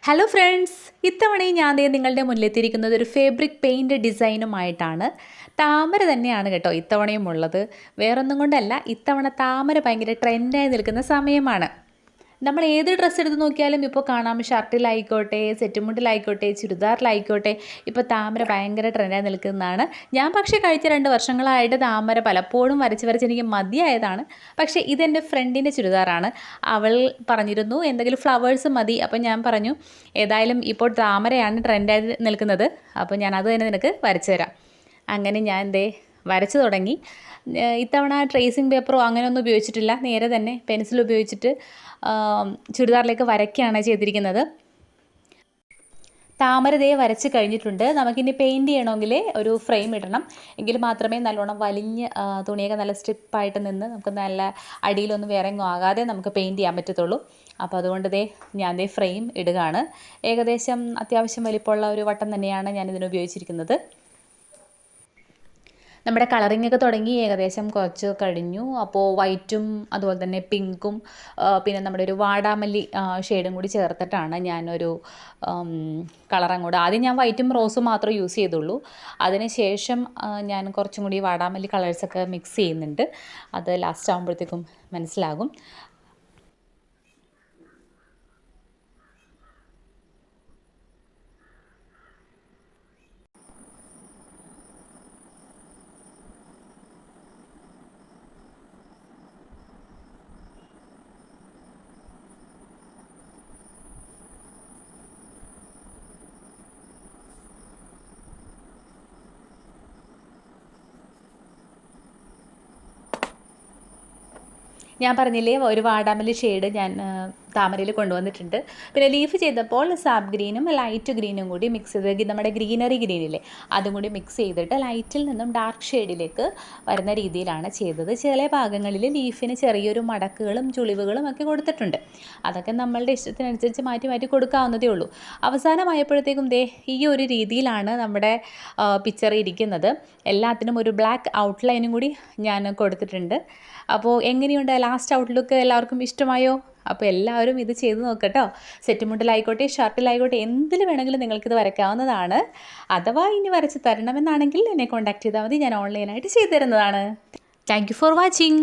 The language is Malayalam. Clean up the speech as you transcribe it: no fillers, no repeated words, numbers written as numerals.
ഹലോ ഫ്രണ്ട്സ്, ഇത്തവണയും ഞാൻ ദേ നിങ്ങളുടെ മുന്നിലെത്തിയിരിക്കുന്നത് ഒരു ഫാബ്രിക് പെയിൻറ് ഡിസൈനുമായിട്ടാണ്. താമര തന്നെയാണ് കേട്ടോ ഇത്തവണയും ഉള്ളത്. വേറൊന്നും കൊണ്ടല്ല, ഇത്തവണ താമര ഭയങ്കര ട്രെൻഡായി നിൽക്കുന്ന സമയമാണ്. നമ്മൾ ഏത് ഡ്രസ്സ് എടുത്ത് നോക്കിയാലും ഇപ്പോൾ കാണാം, ഷർട്ടിലായിക്കോട്ടെ, സെറ്റുമുണ്ടിലായിക്കോട്ടെ, ചുരിദാറിലായിക്കോട്ടെ, ഇപ്പോൾ താമര ഭയങ്കര ട്രെൻഡായി നിൽക്കുന്നതാണ്. ഞാൻ പക്ഷേ കഴിഞ്ഞ 2 വർഷങ്ങളായിട്ട് താമര പലപ്പോഴും വരച്ച് എനിക്ക് മതിയായതാണ്. പക്ഷേ ഇതെൻ്റെ ഫ്രണ്ടിൻ്റെ ചുരിദാറാണ്. അവൾ പറഞ്ഞിരുന്നു എന്തെങ്കിലും ഫ്ലവേഴ്സ് മതി. അപ്പോൾ ഞാൻ പറഞ്ഞു ഏതായാലും ഇപ്പോൾ താമരയാണ് ട്രെൻഡായി നിൽക്കുന്നത്, അപ്പോൾ ഞാൻ അത് തന്നെ നിനക്ക് വരച്ചു തരാം. അങ്ങനെ ഞാൻ ദേ വരച്ചു തുടങ്ങി. ഇത്തവണ ട്രേസിങ് പേപ്പറോ അങ്ങനെയൊന്നും ഉപയോഗിച്ചിട്ടില്ല, നേരെ തന്നെ പെൻസിൽ ഉപയോഗിച്ചിട്ട് ചുരിദാറിലേക്ക് വരയ്ക്കുകയാണ് ചെയ്തിരിക്കുന്നത്. താമര ദേ വരച്ച് കഴിഞ്ഞിട്ടുണ്ട്. നമുക്കിനി പെയിൻറ്റ് ചെയ്യണമെങ്കിൽ ഒരു ഫ്രെയിം ഇടണം, എങ്കിൽ മാത്രമേ നല്ലോണം വലിഞ്ഞ് തുണിയൊക്കെ നല്ല സ്ട്രിപ്പായിട്ട് നിന്ന് നമുക്ക് നല്ല അടിയിലൊന്നും വേറെങ്ങും ആകാതെ നമുക്ക് പെയിൻറ്റ് ചെയ്യാൻ പറ്റത്തുള്ളൂ. അപ്പോൾ അതുകൊണ്ട് ഞാൻ ഫ്രെയിം ഇടുകയാണ്. ഏകദേശം അത്യാവശ്യം വലിപ്പമുള്ള ഒരു വട്ടം തന്നെയാണ് ഞാനിതിന് ഉപയോഗിച്ചിരിക്കുന്നത്. നമ്മുടെ കളറിങ്ങൊക്കെ തുടങ്ങി ഏകദേശം കുറച്ച് കഴിഞ്ഞു. അപ്പോൾ വൈറ്റും അതുപോലെ തന്നെ പിങ്കും പിന്നെ നമ്മുടെ ഒരു വാടാമല്ലി ഷെയ്ഡും കൂടി ചേർത്തിട്ടാണ് ഞാനൊരു കളർ അങ്ങോട്ട്, ആദ്യം ഞാൻ വൈറ്റും റോസും മാത്രമേ യൂസ് ചെയ്തുള്ളൂ. അതിന് ശേഷം ഞാൻ കുറച്ചും കൂടി വാടാമല്ലി കളേഴ്സൊക്കെ മിക്സ് ചെയ്യുന്നുണ്ട്. അത് ലാസ്റ്റ് ആകുമ്പോഴത്തേക്കും മനസ്സിലാകും. ഞാൻ പറഞ്ഞില്ലേ, ഒരു വാടാമല്ലി ഷെയ്ഡ് ഞാൻ താമരയിൽ കൊണ്ടുവന്നിട്ടുണ്ട്. പിന്നെ ലീഫ് ചെയ്തപ്പോൾ സാബ് ഗ്രീനും ലൈറ്റ് ഗ്രീനും കൂടി മിക്സ് ചെയ്ത്, നമ്മുടെ ഗ്രീനറി ഗ്രീനില്ലേ അതും കൂടി മിക്സ് ചെയ്തിട്ട് ലൈറ്റിൽ നിന്നും ഡാർക്ക് ഷെയ്ഡിലേക്ക് വരുന്ന രീതിയിലാണ് ചെയ്തത്. ചില ഭാഗങ്ങളിൽ ലീഫിന് ചെറിയൊരു മടക്കുകളും ചുളിവുകളും ഒക്കെ കൊടുത്തിട്ടുണ്ട്. അതൊക്കെ നമ്മളുടെ ഇഷ്ടത്തിനനുസരിച്ച് മാറ്റി മാറ്റി കൊടുക്കാവുന്നതേ ഉള്ളൂ. അവസാനമായപ്പോഴത്തേക്കും ഈ ഒരു രീതിയിലാണ് നമ്മുടെ പിക്ചർ ഇരിക്കുന്നത്. എല്ലാത്തിനും ഒരു ബ്ലാക്ക് ഔട്ട്ലൈനും കൂടി ഞാൻ കൊടുത്തിട്ടുണ്ട്. അപ്പോൾ എങ്ങനെയുണ്ട് ലാസ്റ്റ് ഔട്ട്ലുക്ക്? എല്ലാവർക്കും ഇഷ്ടമായോ? അപ്പോൾ എല്ലാവരും ഇത് ചെയ്ത് നോക്കട്ടോ. സെറ്റുമുണ്ടിലായിക്കോട്ടെ, ഷർട്ടിലായിക്കോട്ടെ, എന്തിൽ വേണമെങ്കിലും നിങ്ങൾക്കിത് വരയ്ക്കാവുന്നതാണ്. അഥവാ ഇനി വരച്ച് തരണമെന്നാണെങ്കിൽ എന്നെ കോൺടാക്ട് ചെയ്താൽ മതി, ഞാൻ ഓൺലൈനായിട്ട് ചെയ്തു തരുന്നതാണ്. Thank you for watching.